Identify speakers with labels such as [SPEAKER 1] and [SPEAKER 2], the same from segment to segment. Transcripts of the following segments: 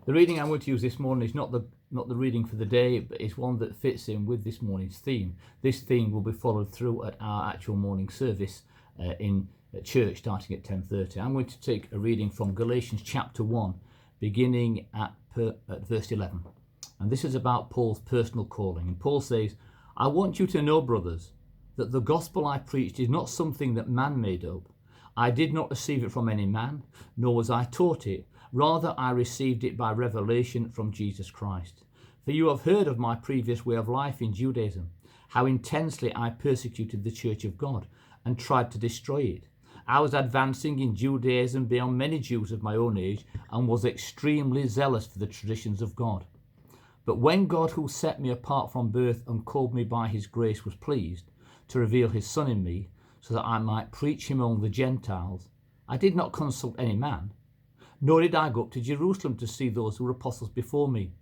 [SPEAKER 1] The reading I'm going to use this morning is not the reading for the day, but it's one that fits in with this morning's theme. This theme will be followed through at our actual morning service in church starting at 10:30. I'm going to take a reading from Galatians chapter 1, beginning at verse 11. And this is about Paul's personal calling. And Paul says, "I want you to know, brothers, that the gospel I preached is not something that man made up. I did not receive it from any man, nor was I taught it. Rather, I received it by revelation from Jesus Christ. For you have heard of my previous way of life in Judaism, how intensely I persecuted the church of God and tried to destroy it. I was advancing in Judaism beyond many Jews of my own age and was extremely zealous for the traditions of God. But when God, who set me apart from birth and called me by his grace, was pleased to reveal his Son in me so that I might preach him among the Gentiles, I did not consult any man, nor did I go up to Jerusalem to see those who were apostles before me.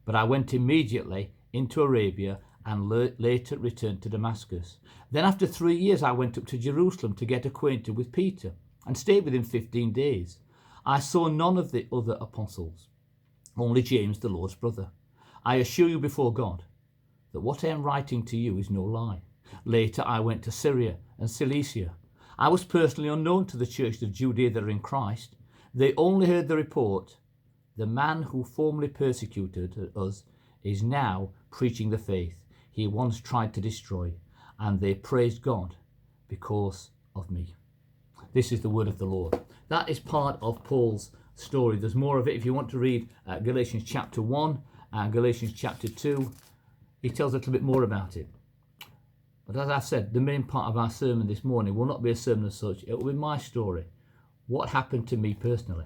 [SPEAKER 1] But I went immediately into Arabia and later returned to Damascus. Then after 3 years I went up to Jerusalem to get acquainted with Peter and stayed with him 15 days. I saw none of the other apostles, only James, the Lord's brother. I assure you before God that what I am writing to you is no lie. Later I went to Syria and Cilicia. I was personally unknown to the churches of Judea that are in Christ. They only heard the report. The man who formerly persecuted us is now preaching the faith he once tried to destroy, and they praised God because of me." This is the word of the Lord. That is part of Paul's story. There's more of it if you want to read Galatians chapter 1 and Galatians chapter 2. He tells a little bit more about it. But as I said, the main part of our sermon this morning will not be a sermon as such. It will be my story. What happened to me personally?